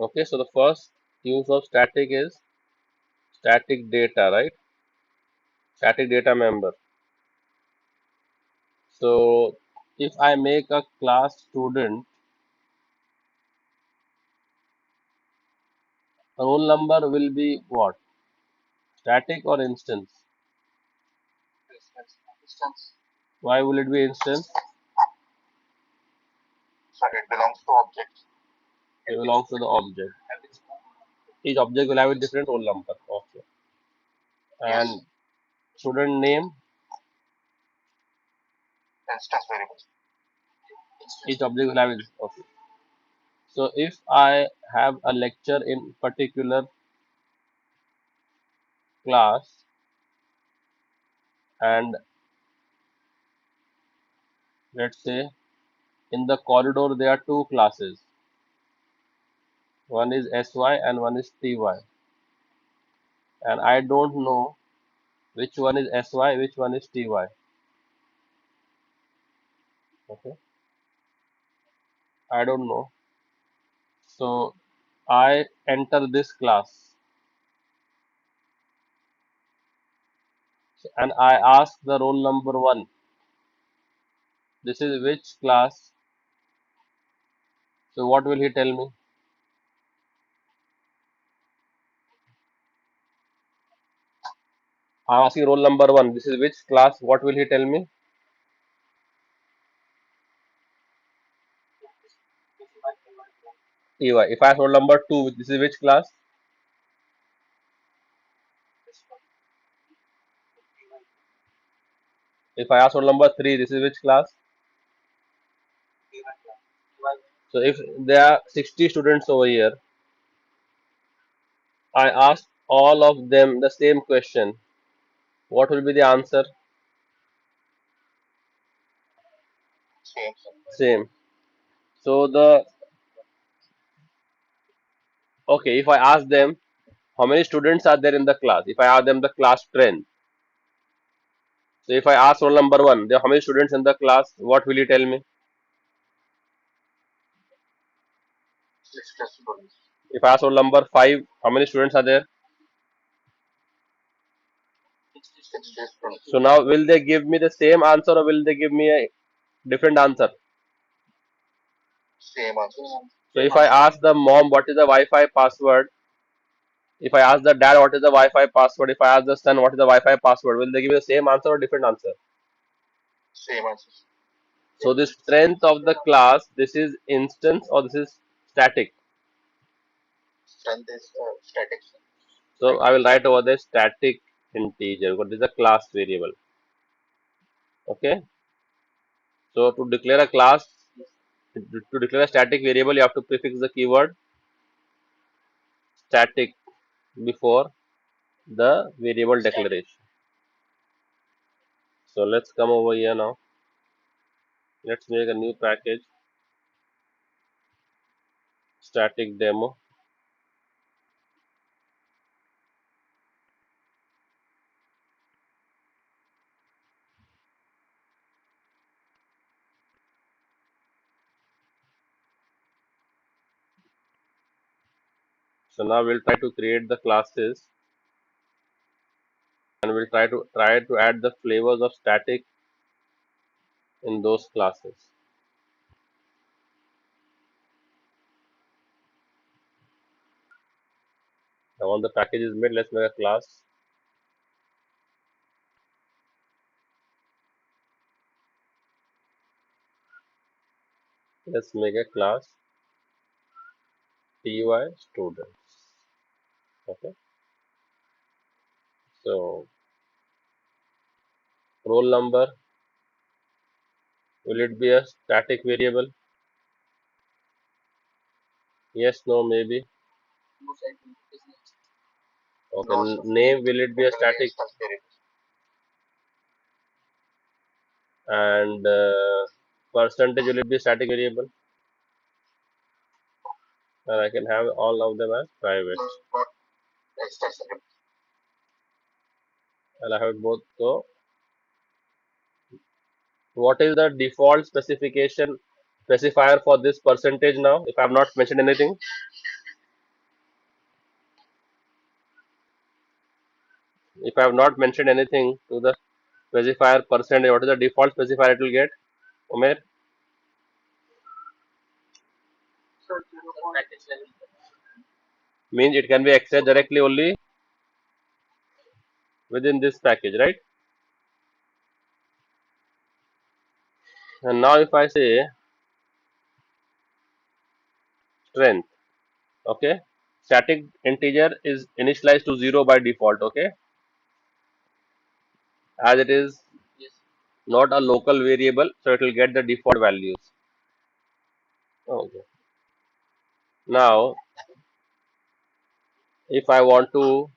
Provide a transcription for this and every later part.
Okay, so the first use of static is static data, right? Static data member. So if I make a class student, roll number will be what? Static or instance? Why will it be instance? It belongs to the object. Each object will have a different roll number. Okay. And student name, each object will have it. Okay. So if I have a lecture in particular class and let's say in the corridor there are two classes. One is SY and one is TY. And I don't know which one is SY, which one is TY. Okay. I don't know. So I enter this class and I ask the roll number one. This is which class? So what will he tell me? I'm asking roll number one. This is which class? What will he tell me? TY. If I ask roll number two, this is which class? If I ask roll number three, this is which class? So if there are 60 students over here, I ask all of them the same question. What will be the answer? Same. So the okay, if I ask them how many students are there in the class, if I ask them the class strength, so if I ask roll number one, there are how many students in the class, what will you tell me? If I ask roll number five, how many students are there? So now will they give me the same answer or will they give me a different answer? So if I ask the mom what is the Wi-Fi password, if I ask the dad what is the Wi-Fi password, if I ask the son what is the Wi-Fi password, will they give me the same answer or different answer? So the strength of the class, this is instance or this is static. So I will write over there static integer. What is the class variable? Okay. So to declare a class, to declare a static variable, you have to prefix the keyword static before the variable declaration. So let's come over here now. Let's make a new package, static demo. So now we'll try to create the classes and we'll try to add the flavors of static in those classes. Now once the package is made, let's make a class. Let's make a class ty students. Okay. So roll number, will it be a static variable? Yes, no, maybe. Okay. Name, will it be a static? And percentage, will it be a static variable? And I can have all of them as private. I'll have it both. So what is the default specifier for this percentage now? If I have not mentioned anything, If I have not mentioned anything to the specifier percentage, what is the default specifier it will get? Umar? Means it can be accessed directly only within this package, right? And now if I say strength, okay, static integer is initialized to 0 by default, okay, as it is not a local variable, so it will get the default values. Okay. Now, if I want to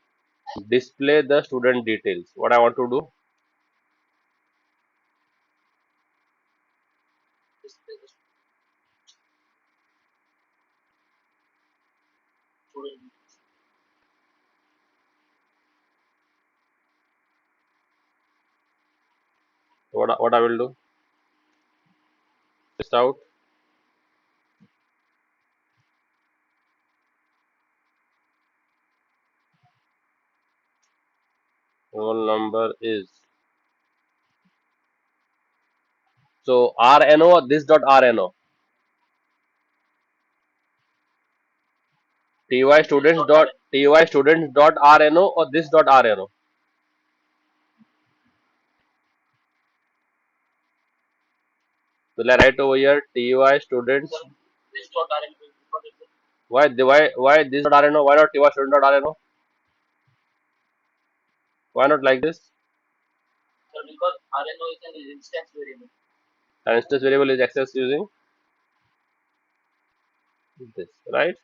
display the student details, what I want to do? What I will do? List out. Roll number is, so RNO or this dot RNO. ty students dot RNO or this dot RNO. Will I write over here ty students? Why this dot RNO? Why not ty student dot RNO? Why not like this? An instance variable is accessed using this, right?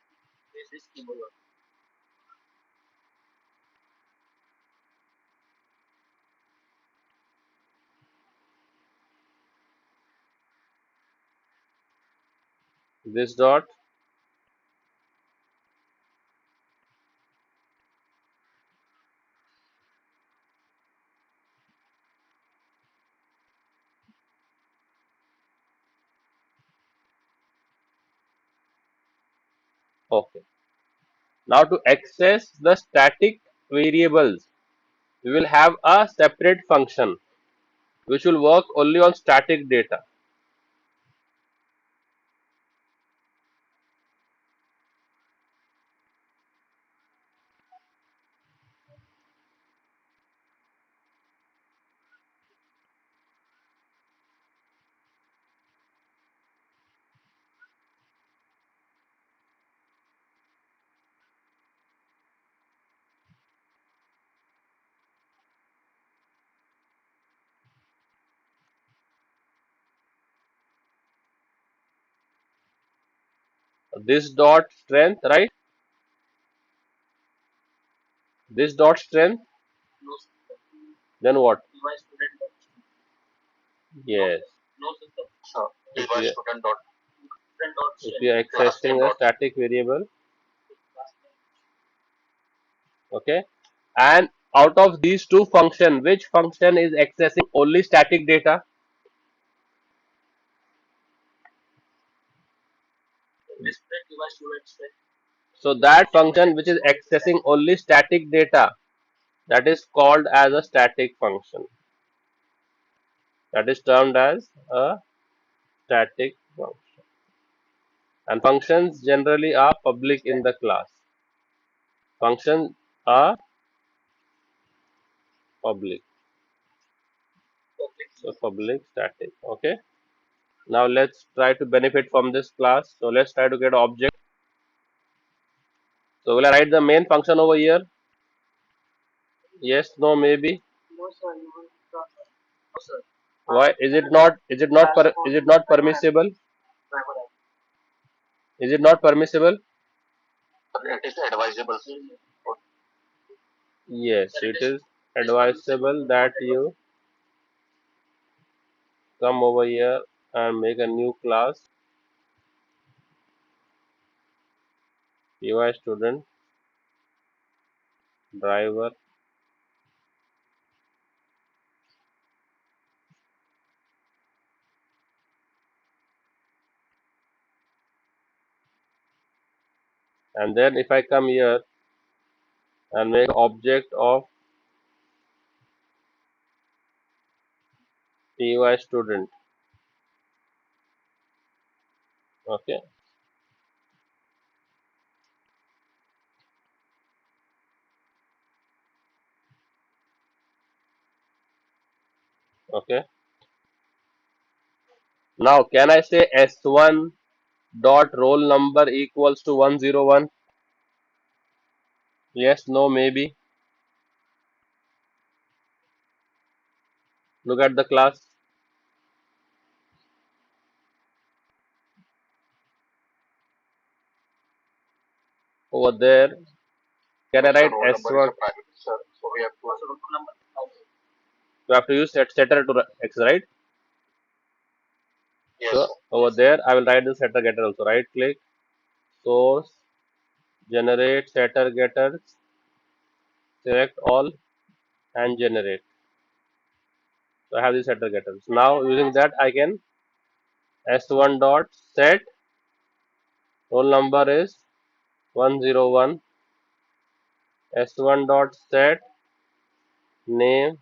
This dot. Okay. Now to access the static variables, we will have a separate function which will work only on static data. This dot strength, right? This dot strength, then what? Yes. If we are accessing a static variable, okay, and out of these two function, which function is accessing only static data? So that function which is accessing only static data, that is called as a static function. That is termed as a static function. And functions generally are public in the class. Functions are public. So public static. Okay. Now let's try to benefit from this class. So let's try to get object. So will I write the main function over here? Yes, no, maybe. Why is it not? Is it not permissible? Is it not permissible? Yes, it is advisable that you come over here and make a new class UI student driver, and then if I come here and make object of ty student. Okay, okay. Now can I say s1 dot roll number equals to 101? Yes, no, maybe. Look at the class over there. Can I write s1? You have to use setter to x, right? So over there, I will write the setter getter also. Right click, source, generate setter getters, select all, and generate. So I have the setter getters. Now using that, I can s1 dot set roll number is 101. s1 dot set name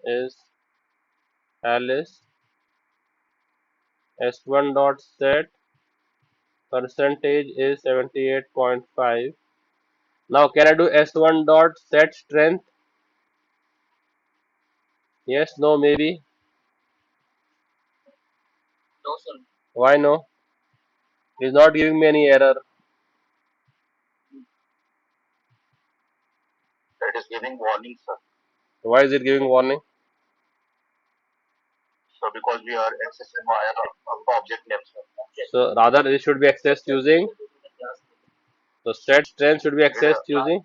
is Alice. s1 dot set percentage is 78.5. Now can I do s1 dot set strength? Yes, no, maybe. Why no? It's not giving me any error. Why is it giving warning? So rather it should be accessed using, so set strength should be accessed using.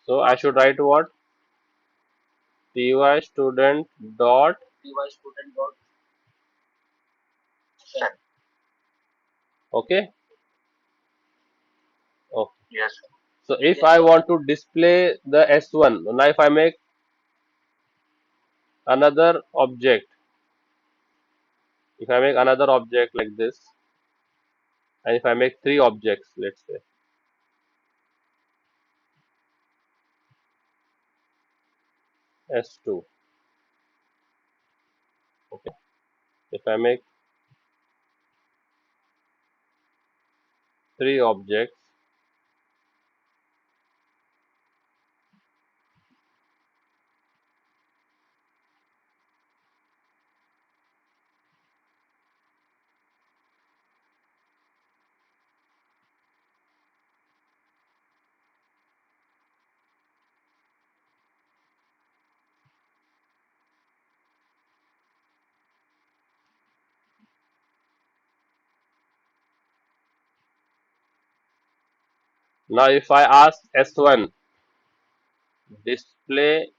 So I should write what? ty student dot, okay. Oh. So if I want to display the s1, now if I make another object, if I make another object like this, and if I make three objects, let's say s2, okay. If I make three objects, now if I ask s1 display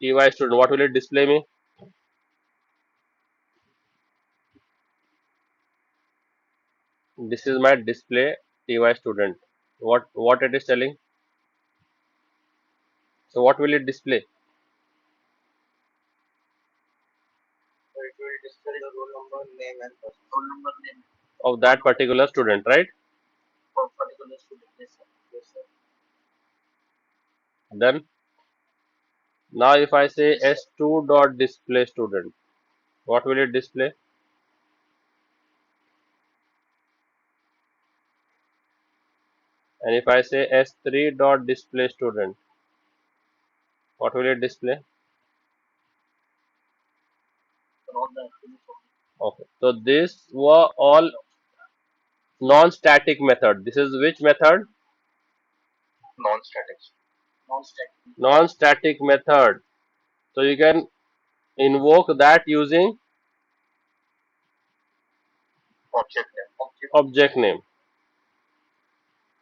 ty student, what will it display me? This is my display ty student. What it is telling? So what will it display? Of that particular student, right? Then now if I say s2 dot display student, what will it display? And if I say s3 dot display student, what will it display? Okay. So these were all non-static method. This is which method? Non-static method. So you can invoke that using object name.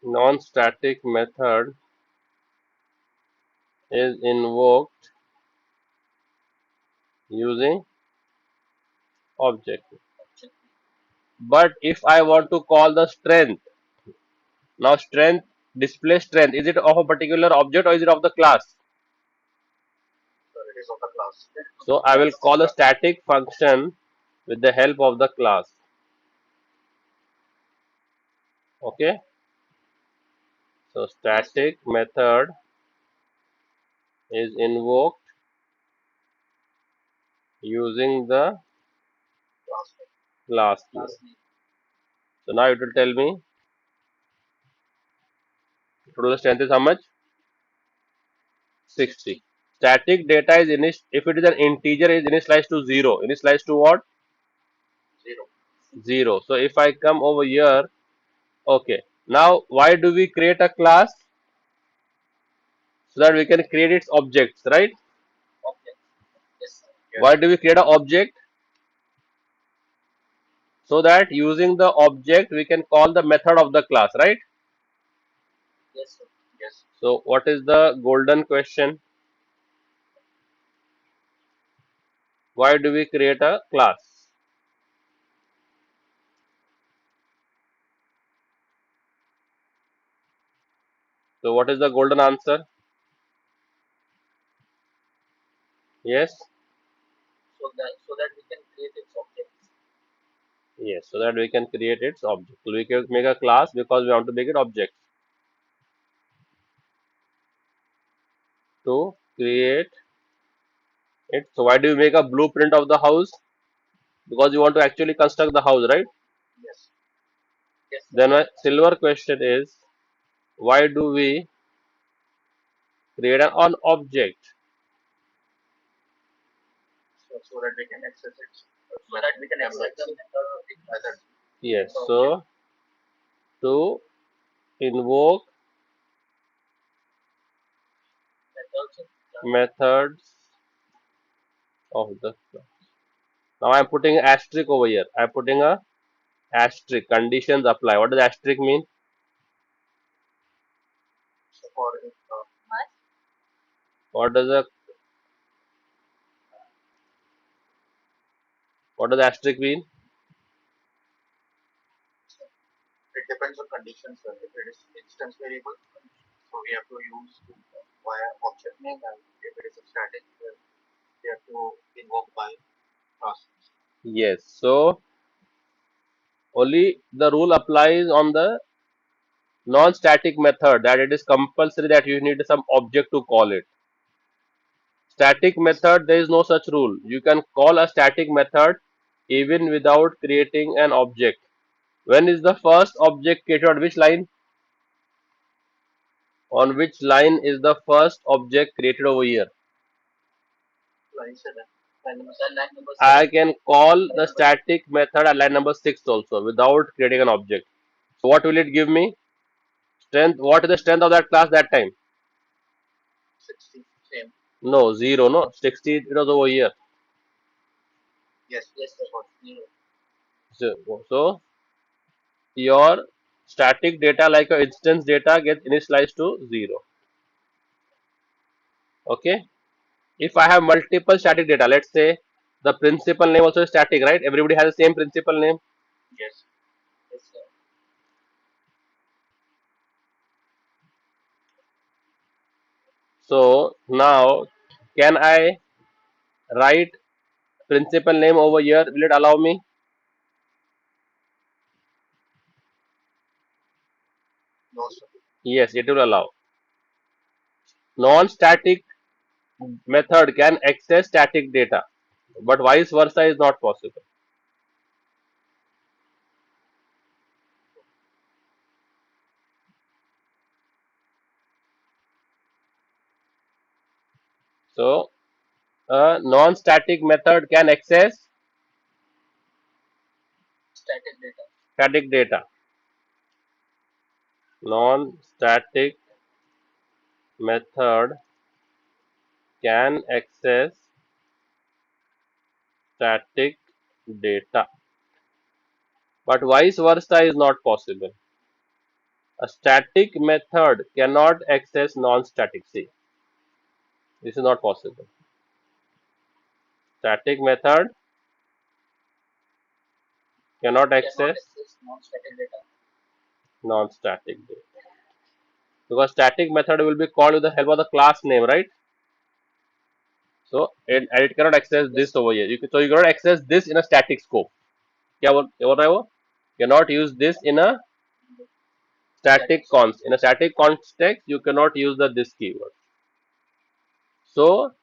Non-static method is invoked using object. But if I want to call the strength, now strength, display strength, is it of a particular object or is it of the class? So I will call a static function with the help of the class. Okay. So static method is invoked using the class name. So now it will tell me total strength is how much? 60. Static data is if it is an integer is initialized to 0. Initialized to what? 0. So if I come over here, okay. Now why do we create a class? So that we can create its objects, right? Why do we create an object? So that using the object we can call the method of the class, right? So what is the golden question? Why do we create a class? So what is the golden answer? Yes. Yes, so that we can create its object. So we can make a class because we want to make it object to create it. So why do we make a blueprint of the house? Because you want to actually construct the house, right? Then my silver question is why do we create an object? Yes, so to invoke methods of the class. Now I'm putting an asterisk over here. I'm putting a asterisk. Conditions apply. What does asterisk mean? What does a what does asterisk mean? Yes. So only the rule applies on the non-static method that it is compulsory that you need some object to call it. Static method there is no such rule. You can call a static method even without creating an object. When is the first object created on which line? On which line is the first object created over here? I can call the static method at line number 6 also without creating an object. So what will it give me? Strength. What is the strength of that class that time? No, 0, no. 60 it was over here. So your static data like your instance data gets initialized to 0. Okay. If I have multiple static data, let's say the principal name also is static, right? Everybody has the same principal name. So now can I write principal name over here? Will it allow me? Yes, it will allow. Non-static method can access static data, but vice versa is not possible. So a non-static method can access static data. Non-static method can access static data, but vice versa is not possible. A static method cannot access non-static. See, this is not possible. Static method cannot access non-static data because static method will be called with the help of the class name, right? So it cannot access this over here. So you cannot access this in a static scope. क्या बोल रहा है वो? Cannot use this in a static const. In a static context, you cannot use the this keyword. So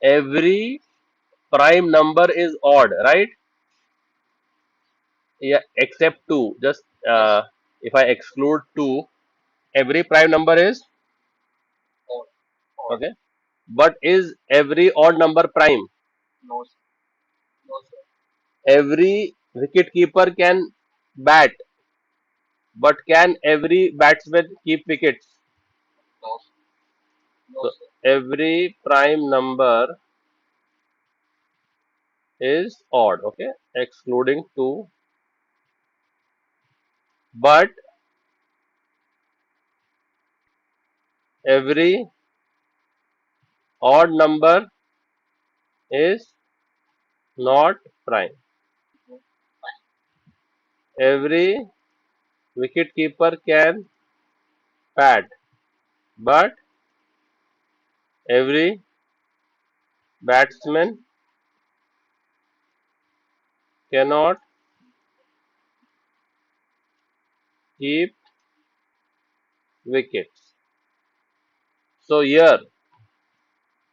every prime number is odd, right? Yeah, except 2. Just if I exclude 2, every prime number is okay. But is every odd number prime? Every wicket keeper can bat, but can every batsman keep wickets? So every prime number is odd, okay, excluding 2. But every odd number is not prime. Every wicket keeper can bat, but every batsman cannot keep wickets. So here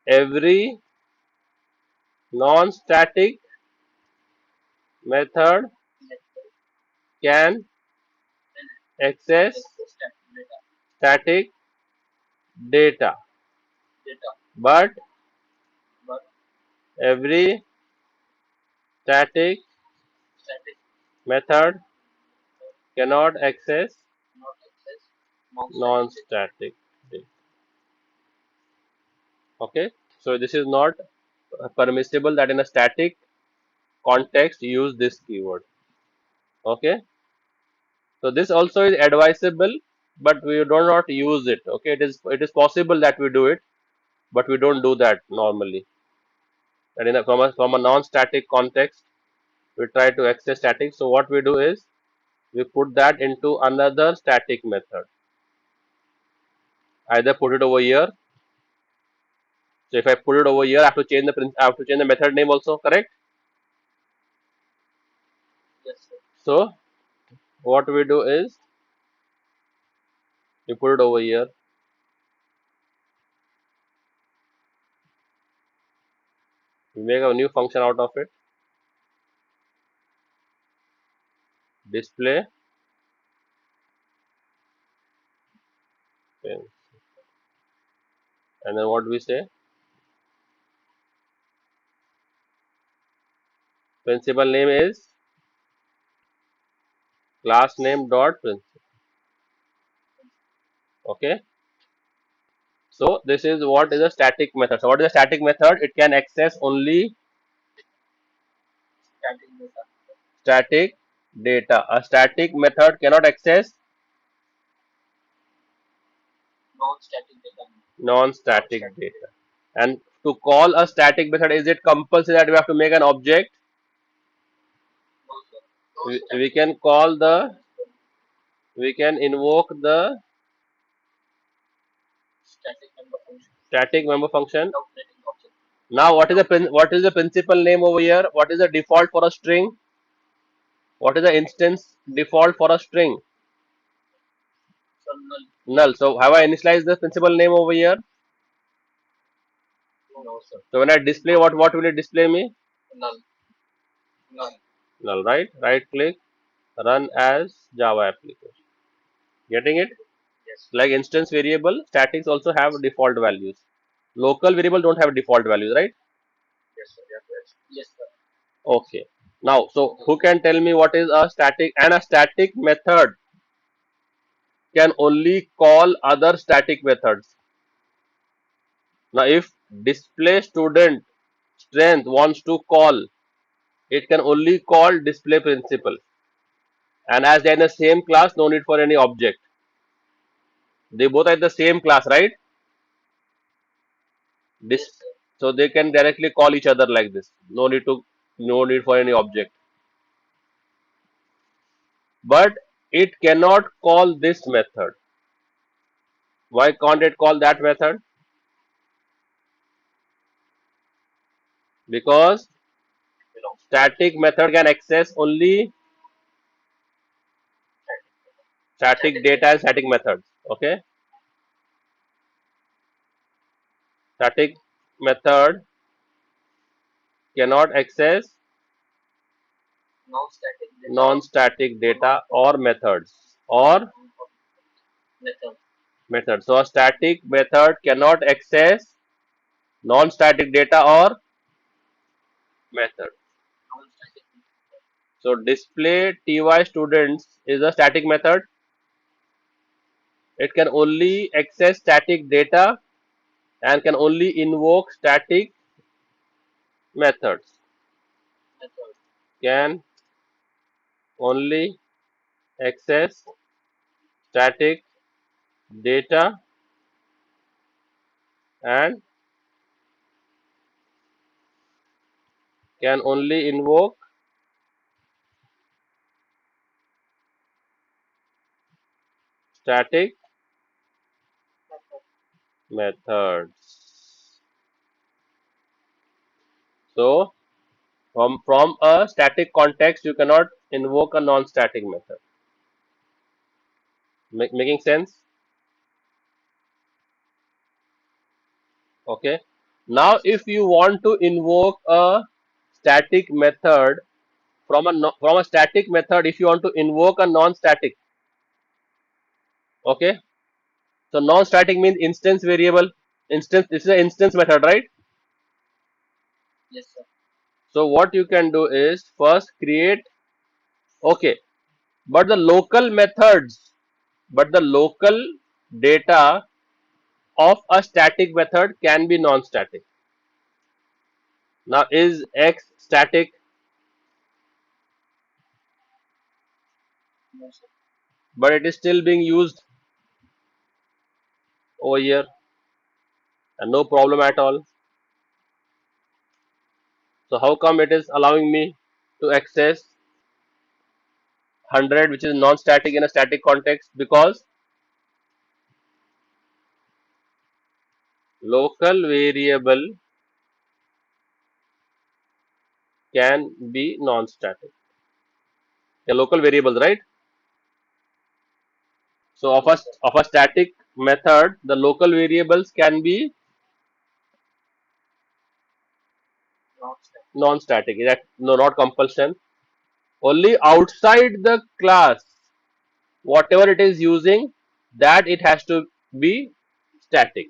every non-static method can access static data, but every static method cannot access non-static data. Okay, so this is not permissible that in a static context use this keyword. Okay, so this also is advisable, but we do not use it. Okay, it is possible that we do it, but we don't do that normally. And from a non-static context, we try to access static. So what we do is we put that into another static method. Either put it over here. So if I put it over here, I have to change I have to change the method name also. Correct. So what we do is we put it over here. We make a new function out of it. Display. Okay. And then what we say? Principal name is class name dot principal. Okay. So this is what is a static method. So what is a static method? It can access only static data. A static method cannot access non-static data. And to call a static method, is it compulsory that we have to make an object? We can call we can invoke the static member function. Now, what is the principal name over here? What is the default for a string? What is the instance default for a string? Null. So have I initialized the principal name over here? So when I display, what will it display me? Null, right? Right click, run as Java application. Getting it? Like instance variable, statics also have default values. Local variable don't have default values, right? Okay. Now, so who can tell me what is a static? And a static method can only call other static methods. Now, if display student strength wants to call, it can only call display principal. And as they're in the same class, no need for any object. They both are in the same class, right? This, so they can directly call each other like this. No need for any object. But it cannot call this method. Why can't it call that method? Because static method can access only static data and static methods. Okay, static method cannot access non-static data or methods. So a static method cannot access non-static data or method. So display ty students is a static method. It can only access static data and can only invoke static methods. Can only access static data and can only invoke static methods. So from a static context, you cannot invoke a non-static method. Making sense? Okay. Now, if you want to invoke a static method from a static method, if you want to invoke a non-static, okay. So non-static means instance variable. Instance. This is an instance method, right? So what you can do is first create. Okay. But the local methods, but the local data of a static method can be non-static. Now, is X static? But it is still being used over here and no problem at all. So, how come it is allowing me to access 100 which is non-static in a static context? Because local variable can be non-static. A local variables, right? So, of a static method, the local variables can be non-static. That no, not compulsion. Only outside the class, whatever it is using, that it has to be static.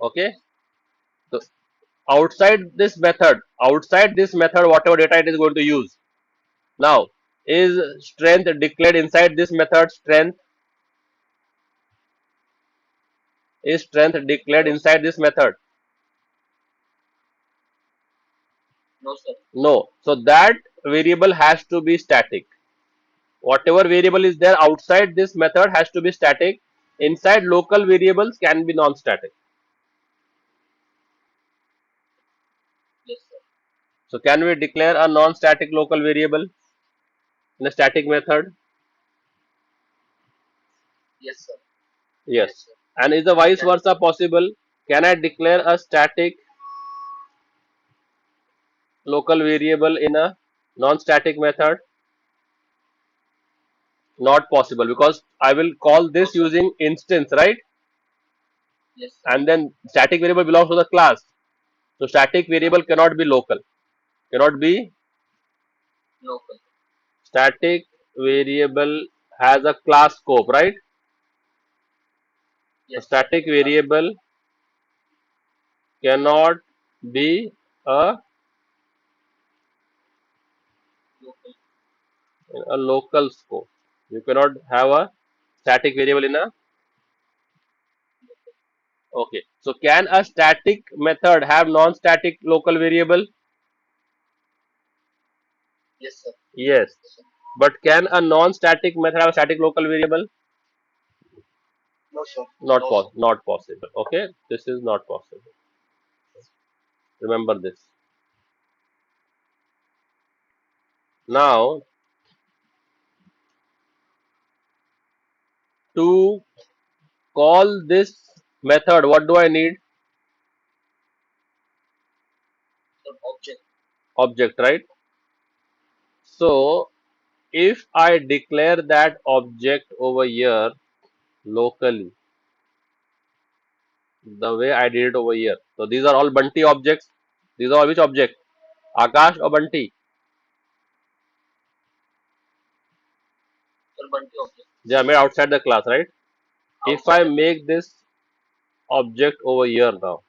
Okay. So outside this method, whatever data it is going to use. Now, is strength declared inside this method? Strength declared inside this method? No. So that variable has to be static. Whatever variable is there outside this method has to be static. Inside local variables can be non-static. So can we declare a non-static local variable in a static method? Yes. And is the vice versa possible? Can I declare a static local variable in a non-static method? Not possible because I will call this using instance, right? And then static variable belongs to the class. So static variable cannot be local. Cannot be static variable has a class scope, right? A static variable cannot be a, a local scope. You cannot have a static variable in a. Okay. So can a static method have non-static local variable? Yes. But can a non-static method have a static local variable? Not possible. Okay. This is not possible. Remember this. Now, to call this method, what do I need? Object, right? So, if I declare that object over here locally, the way I did it over here. So these are all Bunty objects. These are all which object? Akash or Bunty? They are made outside the class, right? If I make this object over here now,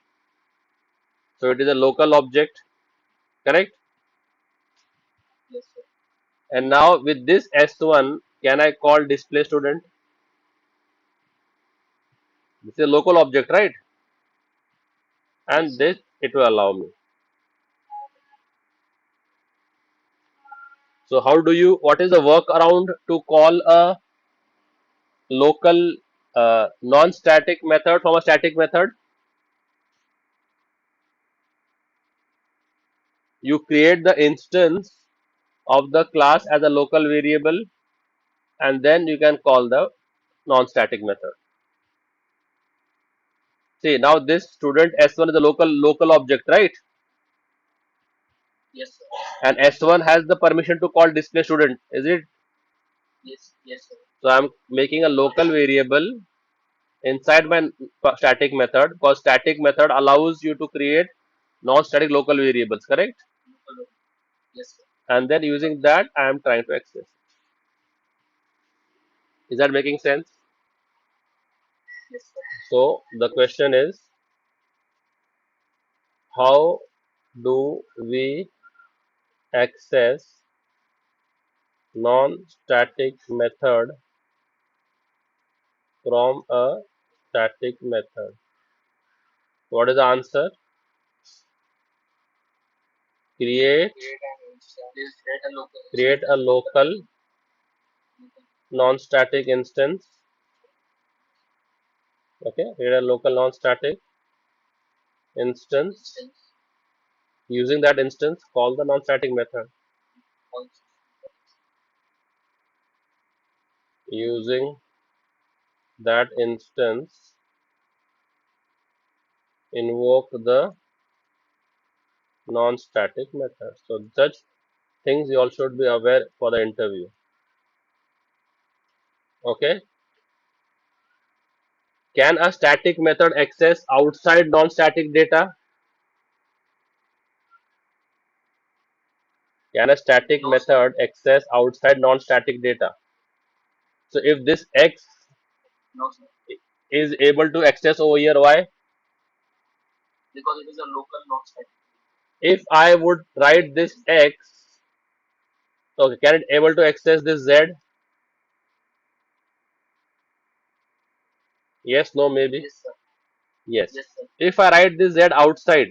so it is a local object, correct? And now with this S1, can I call display student? This is a local object, right? And this it will allow me. So how do you? What is the workaround to call a local non-static method from a static method? You create the instance of the class as a local variable, and then you can call the non-static method. See, now this student S1 is a local object, right? And S1 has the permission to call display student, is it? So I'm making a local variable inside my static method, because static method allows you to create non-static local variables, correct? And then using that I am trying to access. Is that making sense? So the question is, how do we access non-static method from a static method? What is the answer? Create create a local non-static instance. Okay, create a local non-static instance. Using that instance, call the non-static method. Using that instance, invoke the non-static method. So such things you all should be aware for the interview. Okay. Can a static method access outside non-static data? Can a static method access outside non-static data? So if this X is able to access over here, why? If I would write this X, okay, can it able to access this Z? Yes, no, maybe. Yes. If I write this Z outside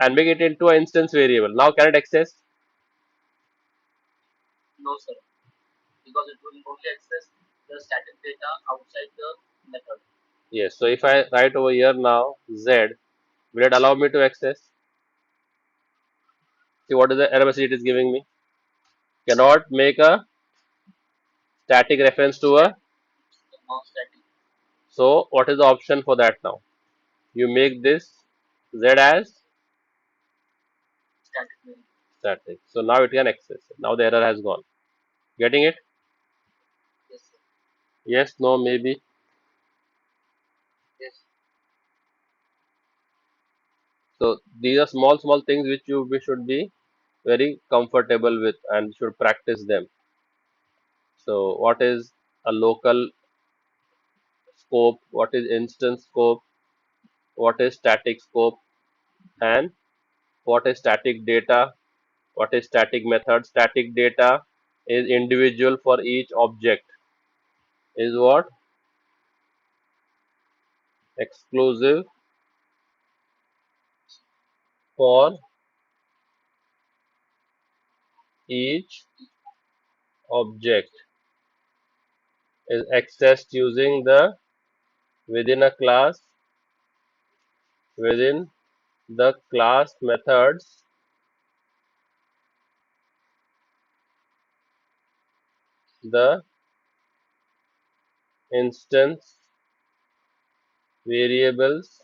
and make it into an instance variable, now can it access? Yes. So if I write over here now Z, will it allow me to access? See what is the error message it is giving me? Cannot make a static reference to a. So what is the option for that now? You make this Z as static. So now it can access it. Now the error has gone. Getting it? Yes, no, maybe. So these are small things which we should be very comfortable with and should practice them. So what is a local scope? What is instance scope? What is static scope? And what is static data? What is static method? Static data is individual for each object. Is what? Exclusive for each object, is accessed using the within a class, within the class methods, the instance variables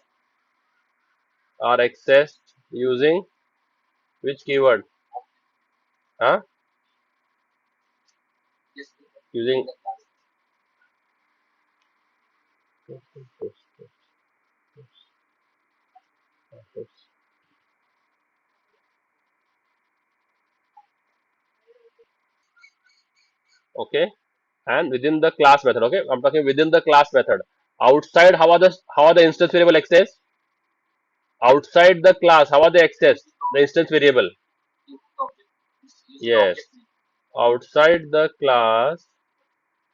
are accessed using which keyword? Huh? Using Okay, and within the class method. Okay, I'm talking within the class method. Outside, how are the instance variable accessed? Outside the class, how are they accessed? The instance variable. Yes, outside the class,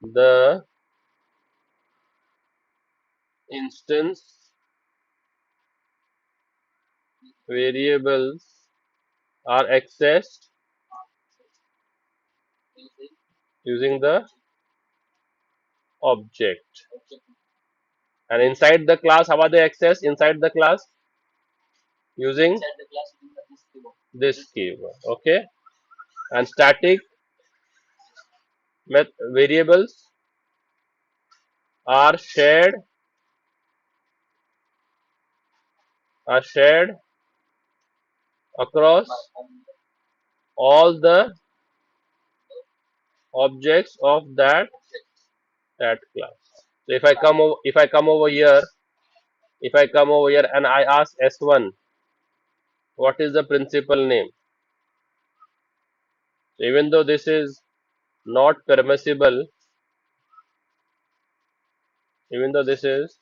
the instance variables are accessed using the object. And inside the class, how are they accessed? Inside the class using this keyword. Okay, and static variables are shared across all the objects of that class. So if I come over here and I ask S1, what is the principal name? So even though this is not permissible, even though this is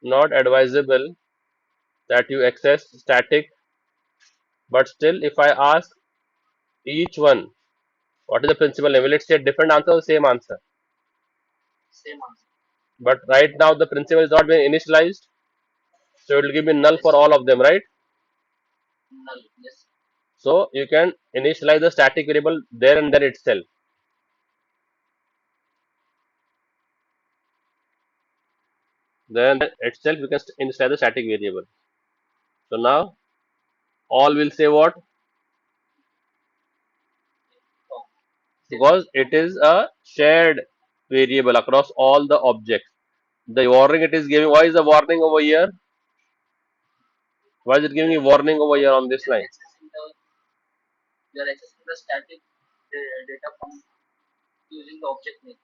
not advisable that you access static, but still if I ask each one, what is the principal name? Will it say different answer or same answer? But right now the principal is not being initialized, so it will give me null for all of them, right? So you can initialize the static variable there and then itself. Then itself you can initialize the static variable. So now all will say what? Because it is a shared variable across all the objects. The warning it is giving, why is the warning over here? Why is it giving a warning over here on this line?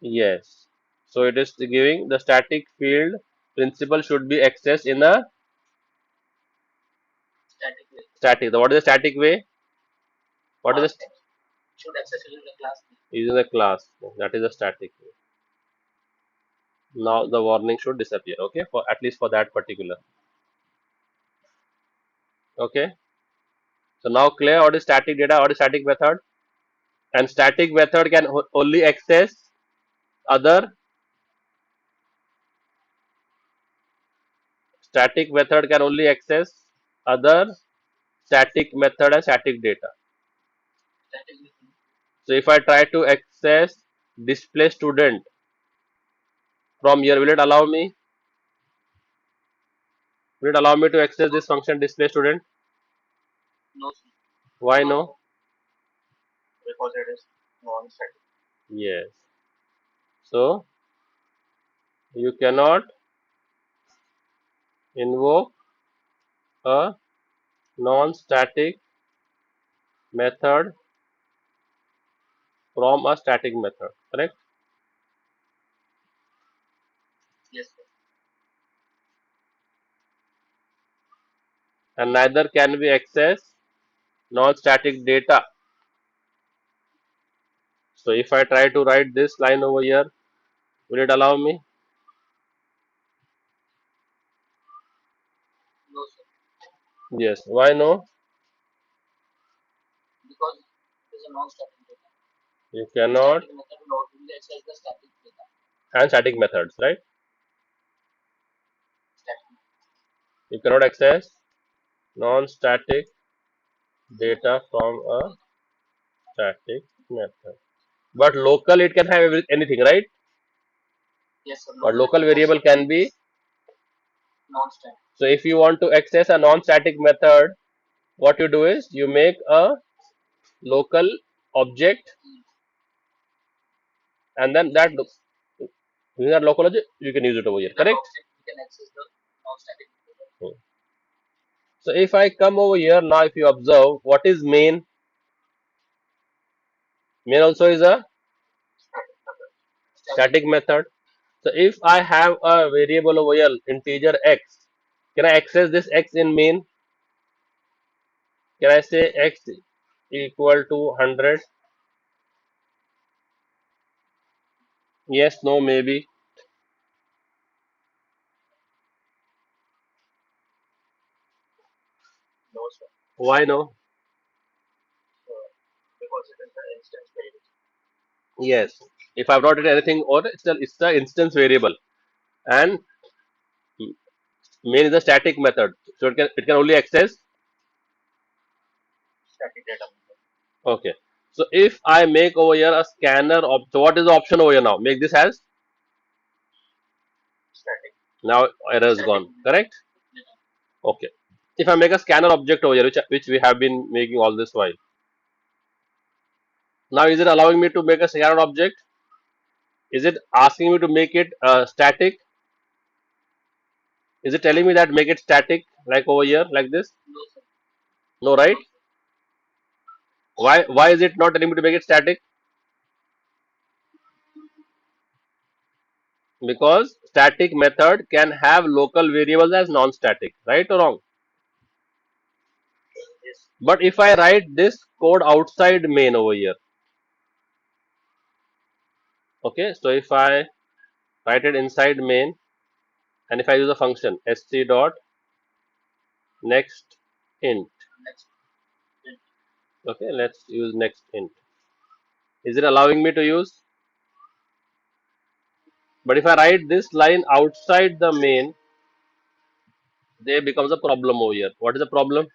Yes. So it is giving the static field principal should be accessed in a static. What is the static way? What is the using the class? That is a static way. Now the warning should disappear. Okay, for at least for that particular. Okay. So now clear what is static data, what is static method, and static method can only access other static method can only access other static method and static data. So if I try to access display student from here, will it allow me? Will it allow me to access this function display student? Why no? Yes. So you cannot invoke a non-static method from a static method, correct? And neither can we access non-static data. So if I try to write this line over here, will it allow me? Yes. Why no? You cannot and static methods, right? You cannot access non-static data from a static method. But local it can have anything, right? But local variable can be. So if you want to access a non-static method, what you do is you make a local object, and then using that local object you can use it over here, correct? Hmm. So if I come over here now, if you observe what is main, main also is a static method. So if I have a variable over here, integer x, can I access this x in main? Can I say x equal to 100. Yes, no, maybe. Why no? Yes. If I've not written anything, or it's the instance variable, and main is a static method, so it can only access. Okay. So if I make over here a scanner of, so what is the option over here now? Make this as, now error is gone. Correct? Okay. If I make a scanner object over here, which we have been making all this while, now is it allowing me to make a scanner object? Is it asking me to make it static? Is it telling me that make it static like over here like this? No, right? Why is it not telling me to make it static? Because static method can have local variables as non-static, right or wrong? But if I write this code outside main over here, okay, so if I write it inside main, and if I use a function sc dot next int, okay, let's use next int. Is it allowing me to use? But if I write this line outside the main, there becomes a problem over here. What is the problem?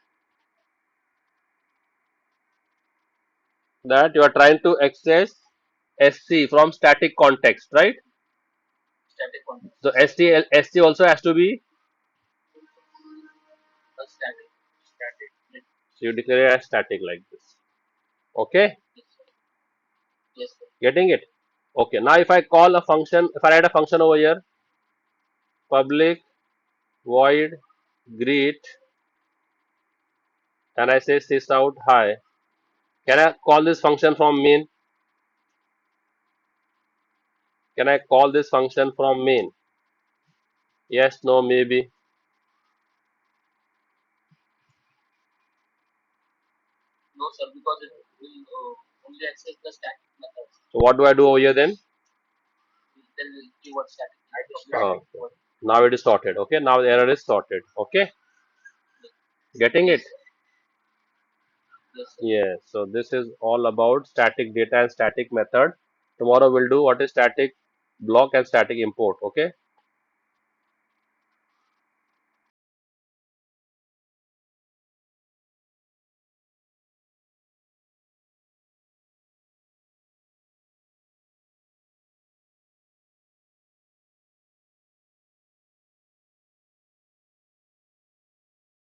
That you are trying to access sc from static context, right? So sc also has to be, so you declare it as static like this. Okay, getting it? Okay, now if I call a function, if I write a function over here, public void greet, and I say sys out hi, can I call this function from main? Can I call this function from main? Yes, no, maybe. So what do I do over here then? Oh, now it is sorted. Okay, now the error is sorted. Okay, getting it? Yes. So this is all about static data and static method. Tomorrow we'll do what is static block and static import. Okay.